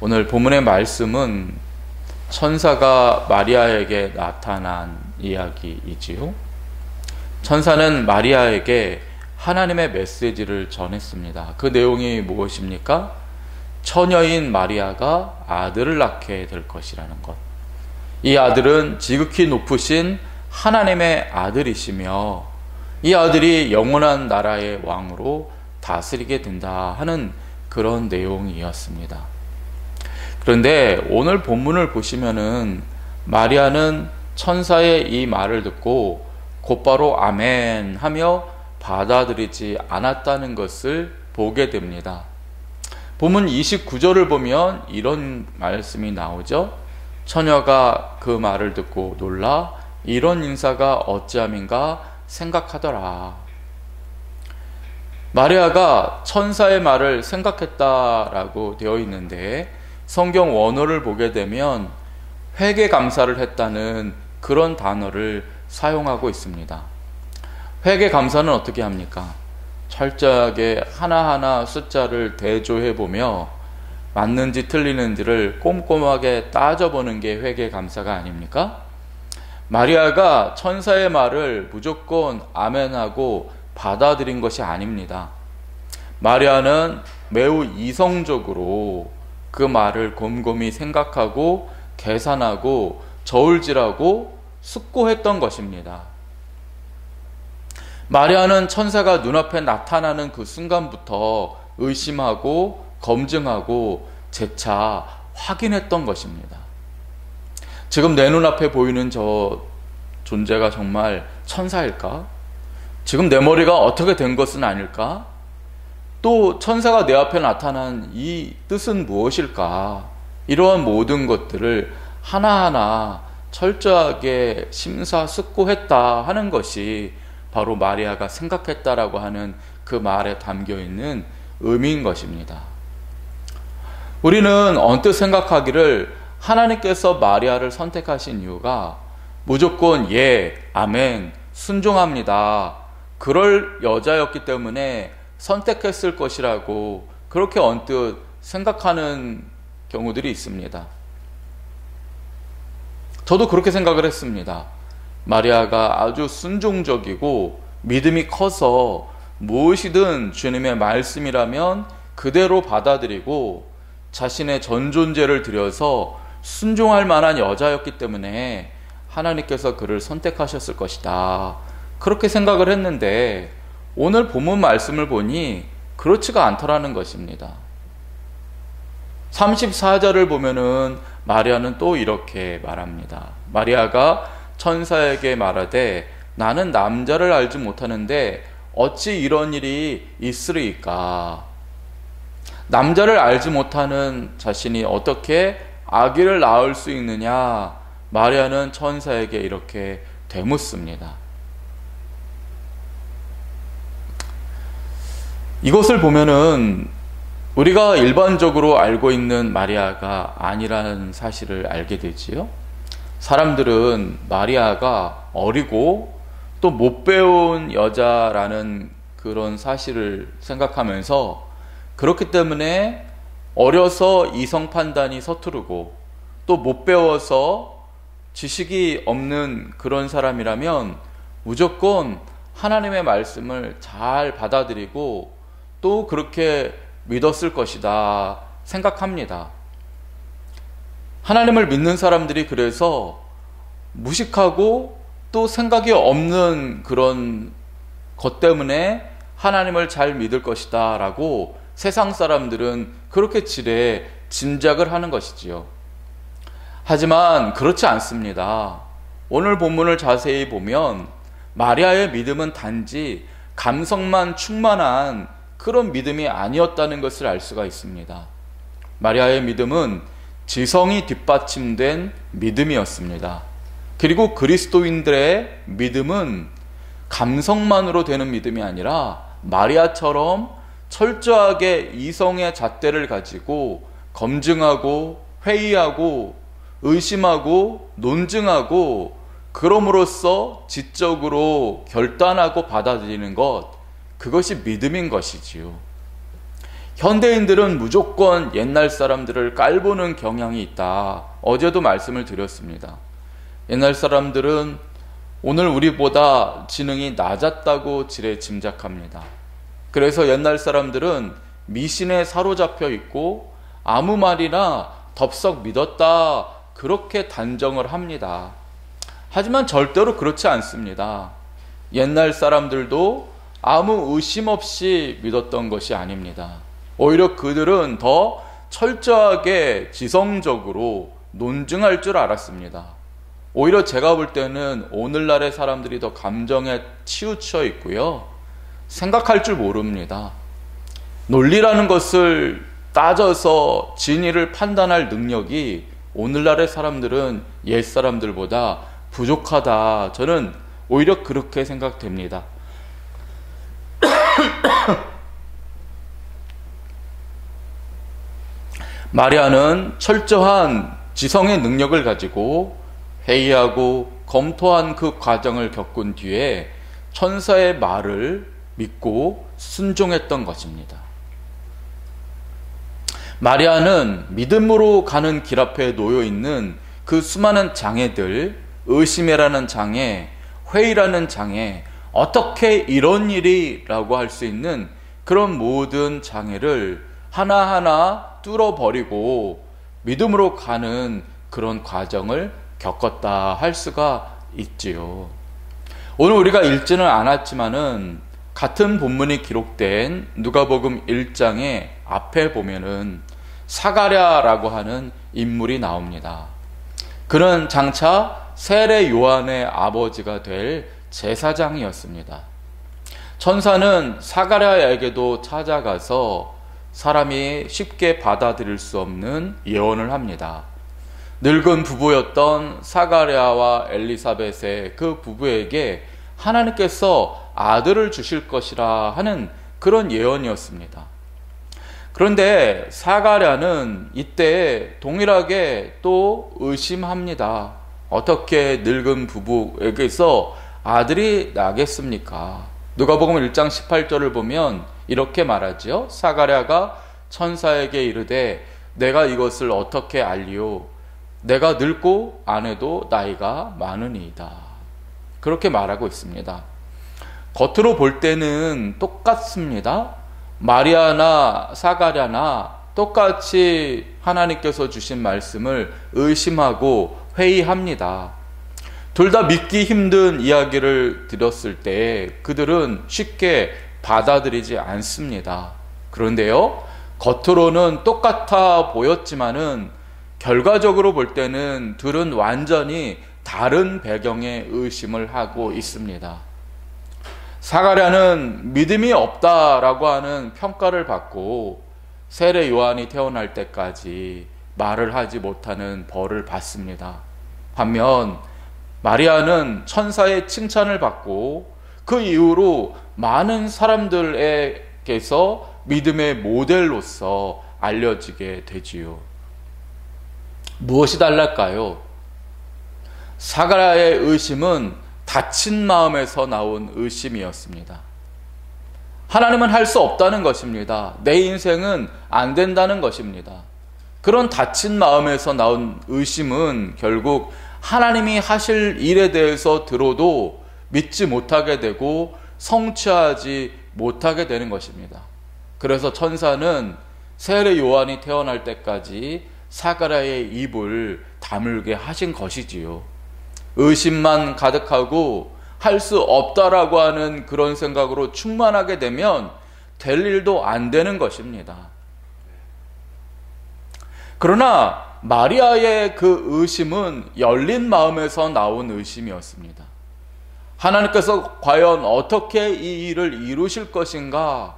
오늘 본문의 말씀은 천사가 마리아에게 나타난 이야기이지요. 천사는 마리아에게 하나님의 메시지를 전했습니다. 그 내용이 무엇입니까? 처녀인 마리아가 아들을 낳게 될 것이라는 것. 이 아들은 지극히 높으신 하나님의 아들이시며 이 아들이 영원한 나라의 왕으로 다스리게 된다 하는 그런 내용이었습니다. 그런데 오늘 본문을 보시면은 마리아는 천사의 이 말을 듣고 곧바로 아멘 하며 받아들이지 않았다는 것을 보게 됩니다. 본문 29절을 보면 이런 말씀이 나오죠. 처녀가 그 말을 듣고 놀라 이런 인사가 어찌함인가 생각하더라. 마리아가 천사의 말을 생각했다라고 되어 있는데 성경 원어를 보게 되면 회개 감사를 했다는 그런 단어를 사용하고 있습니다. 회개 감사는 어떻게 합니까? 철저하게 하나하나 숫자를 대조해 보며 맞는지 틀리는지를 꼼꼼하게 따져보는 게 회개 감사가 아닙니까? 마리아가 천사의 말을 무조건 아멘하고 받아들인 것이 아닙니다. 마리아는 매우 이성적으로 그 말을 곰곰이 생각하고 계산하고 저울질하고 숙고했던 것입니다. 마리아는 천사가 눈앞에 나타나는 그 순간부터 의심하고 검증하고 재차 확인했던 것입니다. 지금 내 눈앞에 보이는 저 존재가 정말 천사일까? 지금 내 머리가 어떻게 된 것은 아닐까? 또 천사가 내 앞에 나타난 이 뜻은 무엇일까? 이러한 모든 것들을 하나하나 철저하게 심사숙고했다 하는 것이 바로 마리아가 생각했다라고 하는 그 말에 담겨있는 의미인 것입니다. 우리는 언뜻 생각하기를 하나님께서 마리아를 선택하신 이유가 무조건 예, 아멘, 순종합니다. 그럴 여자였기 때문에 선택했을 것이라고 그렇게 언뜻 생각하는 경우들이 있습니다. 저도 그렇게 생각을 했습니다. 마리아가 아주 순종적이고 믿음이 커서 무엇이든 주님의 말씀이라면 그대로 받아들이고 자신의 전 존재를 들여서 순종할 만한 여자였기 때문에 하나님께서 그를 선택하셨을 것이다. 그렇게 생각을 했는데 오늘 본문 말씀을 보니 그렇지가 않더라는 것입니다. 34절을 보면은 마리아는 또 이렇게 말합니다. 마리아가 천사에게 말하되 나는 남자를 알지 못하는데 어찌 이런 일이 있으리이까? 남자를 알지 못하는 자신이 어떻게 아기를 낳을 수 있느냐? 마리아는 천사에게 이렇게 되묻습니다. 이것을 보면은 우리가 일반적으로 알고 있는 마리아가 아니라는 사실을 알게 되지요. 사람들은 마리아가 어리고 또 못 배운 여자라는 그런 사실을 생각하면서 그렇기 때문에 어려서 이성 판단이 서투르고 또 못 배워서 지식이 없는 그런 사람이라면 무조건 하나님의 말씀을 잘 받아들이고 또 그렇게 믿었을 것이다 생각합니다. 하나님을 믿는 사람들이 그래서 무식하고 또 생각이 없는 그런 것 때문에 하나님을 잘 믿을 것이다 라고 세상 사람들은 그렇게 지레 짐작을 하는 것이지요. 하지만 그렇지 않습니다. 오늘 본문을 자세히 보면 마리아의 믿음은 단지 감성만 충만한 그런 믿음이 아니었다는 것을 알 수가 있습니다. 마리아의 믿음은 지성이 뒷받침된 믿음이었습니다. 그리고 그리스도인들의 믿음은 감성만으로 되는 믿음이 아니라 마리아처럼 철저하게 이성의 잣대를 가지고 검증하고 회의하고 의심하고 논증하고 그럼으로써 지적으로 결단하고 받아들이는 것, 그것이 믿음인 것이지요. 현대인들은 무조건 옛날 사람들을 깔보는 경향이 있다. 어제도 말씀을 드렸습니다. 옛날 사람들은 오늘 우리보다 지능이 낮았다고 지레 짐작합니다. 그래서 옛날 사람들은 미신에 사로잡혀 있고 아무 말이나 덥석 믿었다, 그렇게 단정을 합니다. 하지만 절대로 그렇지 않습니다. 옛날 사람들도 아무 의심 없이 믿었던 것이 아닙니다. 오히려 그들은 더 철저하게 지성적으로 논증할 줄 알았습니다. 오히려 제가 볼 때는 오늘날의 사람들이 더 감정에 치우쳐 있고요, 생각할 줄 모릅니다. 논리라는 것을 따져서 진리를 판단할 능력이 오늘날의 사람들은 옛 사람들보다 부족하다. 저는 오히려 그렇게 생각됩니다. 마리아는 철저한 지성의 능력을 가지고 회의하고 검토한 그 과정을 겪은 뒤에 천사의 말을 믿고 순종했던 것입니다. 마리아는 믿음으로 가는 길 앞에 놓여 있는 그 수많은 장애들, 의심이라는 장애, 회의라는 장애, 어떻게 이런 일이라고 할 수 있는 그런 모든 장애를 하나하나 뚫어버리고 믿음으로 가는 그런 과정을 겪었다 할 수가 있지요. 오늘 우리가 읽지는 않았지만은 같은 본문이 기록된 누가복음 1장의 앞에 보면은 사가랴라고 하는 인물이 나옵니다. 그는 장차 세례 요한의 아버지가 될 제사장이었습니다. 천사는 사가랴에게도 찾아가서 사람이 쉽게 받아들일 수 없는 예언을 합니다. 늙은 부부였던 사가랴와 엘리사벳의 그 부부에게 하나님께서 아들을 주실 것이라 하는 그런 예언이었습니다. 그런데 사가랴는 이때 동일하게 또 의심합니다. 어떻게 늙은 부부에게서 아들이 나겠습니까? 누가복음 1장 18절을 보면 이렇게 말하지요. 사가랴가 천사에게 이르되 내가 이것을 어떻게 알리오? 내가 늙고 아내도 나이가 많으니이다. 그렇게 말하고 있습니다. 겉으로 볼 때는 똑같습니다. 마리아나 사가랴나 똑같이 하나님께서 주신 말씀을 의심하고 회의합니다. 둘 다 믿기 힘든 이야기를 들었을 때 그들은 쉽게 받아들이지 않습니다. 그런데요, 겉으로는 똑같아 보였지만은 결과적으로 볼 때는 둘은 완전히 다른 배경의 의심을 하고 있습니다. 사가랴는 믿음이 없다라고 하는 평가를 받고 세례 요한이 태어날 때까지 말을 하지 못하는 벌을 받습니다. 반면 마리아는 천사의 칭찬을 받고 그 이후로 많은 사람들에게서 믿음의 모델로서 알려지게 되지요. 무엇이 달랄까요? 사가랴의 의심은 다친 마음에서 나온 의심이었습니다. 하나님은 할 수 없다는 것입니다. 내 인생은 안 된다는 것입니다. 그런 다친 마음에서 나온 의심은 결국 하나님이 하실 일에 대해서 들어도 믿지 못하게 되고 성취하지 못하게 되는 것입니다. 그래서 천사는 세례 요한이 태어날 때까지 사가랴의 입을 다물게 하신 것이지요. 의심만 가득하고 할 수 없다라고 하는 그런 생각으로 충만하게 되면 될 일도 안 되는 것입니다. 그러나 마리아의 그 의심은 열린 마음에서 나온 의심이었습니다. 하나님께서 과연 어떻게 이 일을 이루실 것인가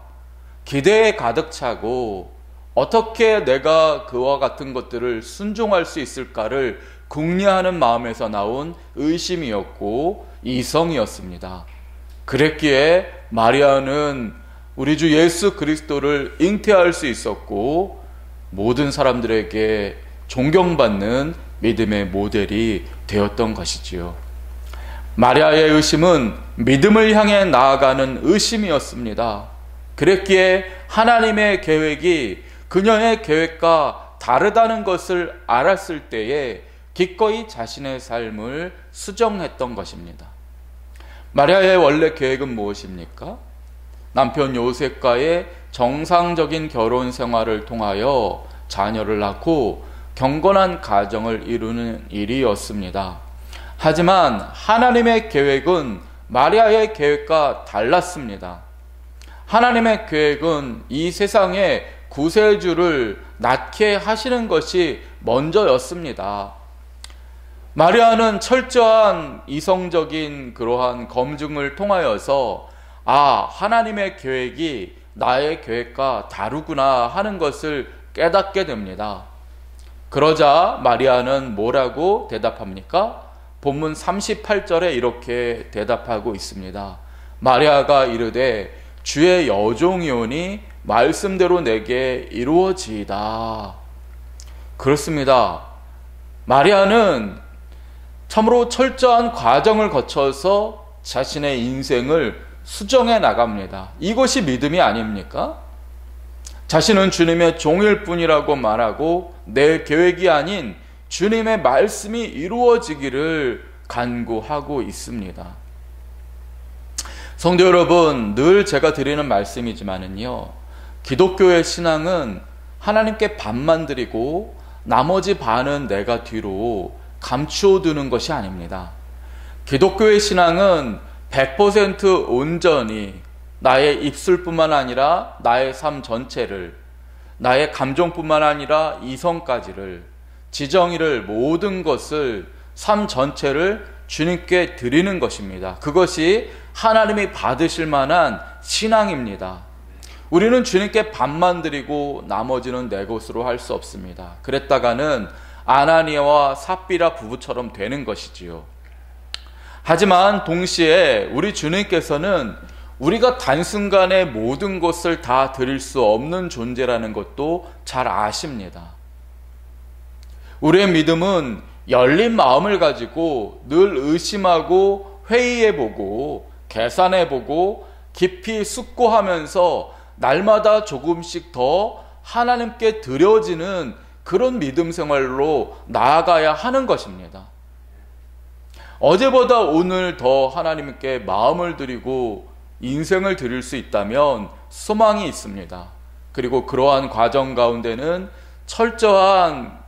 기대에 가득 차고 어떻게 내가 그와 같은 것들을 순종할 수 있을까를 궁리하는 마음에서 나온 의심이었고 이성이었습니다. 그랬기에 마리아는 우리 주 예수 그리스도를 잉태할 수 있었고 모든 사람들에게 존경받는 믿음의 모델이 되었던 것이지요. 마리아의 의심은 믿음을 향해 나아가는 의심이었습니다. 그랬기에 하나님의 계획이 그녀의 계획과 다르다는 것을 알았을 때에 기꺼이 자신의 삶을 수정했던 것입니다. 마리아의 원래 계획은 무엇입니까? 남편 요셉과의 정상적인 결혼 생활을 통하여 자녀를 낳고 경건한 가정을 이루는 일이었습니다. 하지만 하나님의 계획은 마리아의 계획과 달랐습니다. 하나님의 계획은 이 세상에 구세주를 낳게 하시는 것이 먼저였습니다. 마리아는 철저한 이성적인 그러한 검증을 통하여서 하나님의 계획이 나의 계획과 다르구나 하는 것을 깨닫게 됩니다. 그러자 마리아는 뭐라고 대답합니까? 본문 38절에 이렇게 대답하고 있습니다. 마리아가 이르되 주의 여종이오니 말씀대로 내게 이루어지이다. 그렇습니다. 마리아는 참으로 철저한 과정을 거쳐서 자신의 인생을 수정해 나갑니다. 이것이 믿음이 아닙니까? 자신은 주님의 종일 뿐이라고 말하고 내 계획이 아닌 주님의 말씀이 이루어지기를 간구하고 있습니다. 성도 여러분, 늘 제가 드리는 말씀이지만은요, 기독교의 신앙은 하나님께 반만 드리고 나머지 반은 내가 뒤로 감추어 두는 것이 아닙니다. 기독교의 신앙은 100% 온전히 나의 입술뿐만 아니라 나의 삶 전체를, 나의 감정뿐만 아니라 이성까지를, 지정의를, 모든 것을, 삶 전체를 주님께 드리는 것입니다. 그것이 하나님이 받으실 만한 신앙입니다. 우리는 주님께 반만 드리고 나머지는 내 것으로 할 수 없습니다. 그랬다가는 아나니아와 삽비라 부부처럼 되는 것이지요. 하지만 동시에 우리 주님께서는 우리가 단순간에 모든 것을 다 드릴 수 없는 존재라는 것도 잘 아십니다. 우리의 믿음은 열린 마음을 가지고 늘 의심하고 회의해보고 계산해보고 깊이 숙고하면서 날마다 조금씩 더 하나님께 드려지는 그런 믿음 생활로 나아가야 하는 것입니다. 어제보다 오늘 더 하나님께 마음을 드리고 인생을 드릴 수 있다면 소망이 있습니다. 그리고 그러한 과정 가운데는 철저한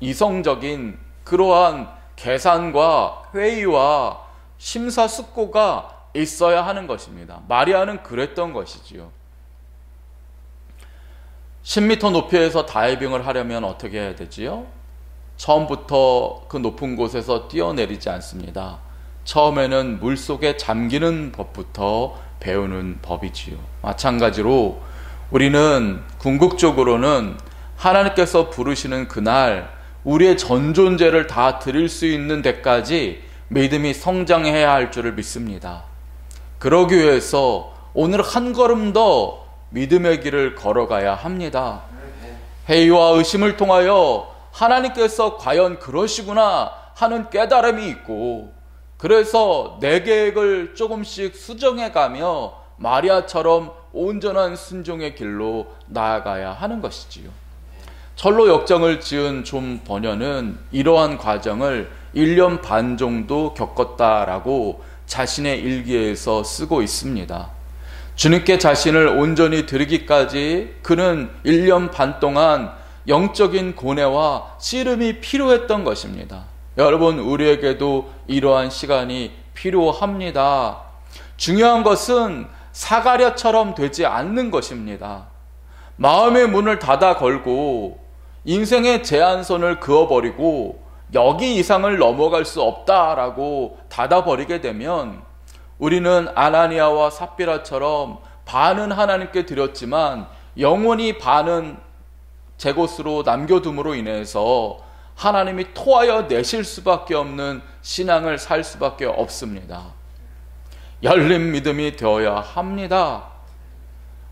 이성적인 그러한 계산과 회의와 심사숙고가 있어야 하는 것입니다. 마리아는 그랬던 것이지요. 10m 높이에서 다이빙을 하려면 어떻게 해야 되지요? 처음부터 그 높은 곳에서 뛰어내리지 않습니다. 처음에는 물속에 잠기는 법부터 배우는 법이지요. 마찬가지로 우리는 궁극적으로는 하나님께서 부르시는 그날 우리의 전 존재를 다 드릴 수 있는 데까지 믿음이 성장해야 할 줄을 믿습니다. 그러기 위해서 오늘 한 걸음 더 믿음의 길을 걸어가야 합니다. 회의와 의심을 통하여 하나님께서 과연 그러시구나 하는 깨달음이 있고, 그래서 내 계획을 조금씩 수정해가며 마리아처럼 온전한 순종의 길로 나아가야 하는 것이지요. 철로 역정을 지은 존 버녀는 이러한 과정을 1년 반 정도 겪었다라고 자신의 일기에서 쓰고 있습니다. 주님께 자신을 온전히 드리기까지 그는 1년 반 동안 영적인 고뇌와 씨름이 필요했던 것입니다. 여러분, 우리에게도 이러한 시간이 필요합니다. 중요한 것은 사가랴처럼 되지 않는 것입니다. 마음의 문을 닫아 걸고 인생의 제한선을 그어버리고 여기 이상을 넘어갈 수 없다라고 닫아버리게 되면 우리는 아나니아와 삽비라처럼 반은 하나님께 드렸지만 영원히 반은 제 곳으로 남겨둠으로 인해서 하나님이 토하여 내실 수밖에 없는 신앙을 살 수밖에 없습니다. 열린 믿음이 되어야 합니다.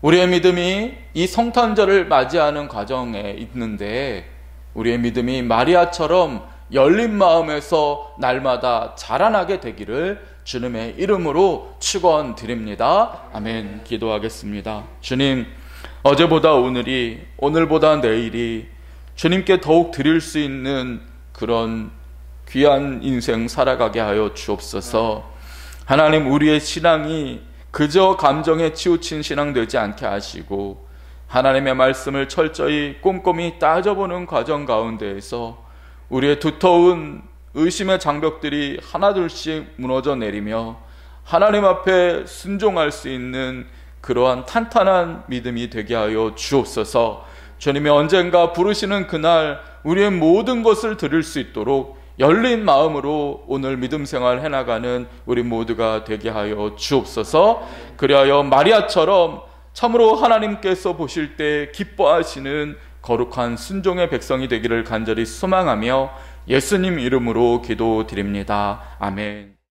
우리의 믿음이 이 성탄절을 맞이하는 과정에 있는데 우리의 믿음이 마리아처럼 열린 마음에서 날마다 자라나게 되기를 주님의 이름으로 축원드립니다. 아멘. 기도하겠습니다. 주님, 어제보다 오늘이, 오늘보다 내일이 주님께 더욱 드릴 수 있는 그런 귀한 인생 살아가게 하여 주옵소서. 하나님, 우리의 신앙이 그저 감정에 치우친 신앙 되지 않게 하시고 하나님의 말씀을 철저히 꼼꼼히 따져보는 과정 가운데에서 우리의 두터운 의심의 장벽들이 하나둘씩 무너져 내리며 하나님 앞에 순종할 수 있는 그러한 탄탄한 믿음이 되게 하여 주옵소서. 주님이 언젠가 부르시는 그날 우리의 모든 것을 들을 수 있도록 열린 마음으로 오늘 믿음 생활 해나가는 우리 모두가 되게 하여 주옵소서. 그리하여 마리아처럼 참으로 하나님께서 보실 때 기뻐하시는 거룩한 순종의 백성이 되기를 간절히 소망하며 예수님 이름으로 기도드립니다. 아멘.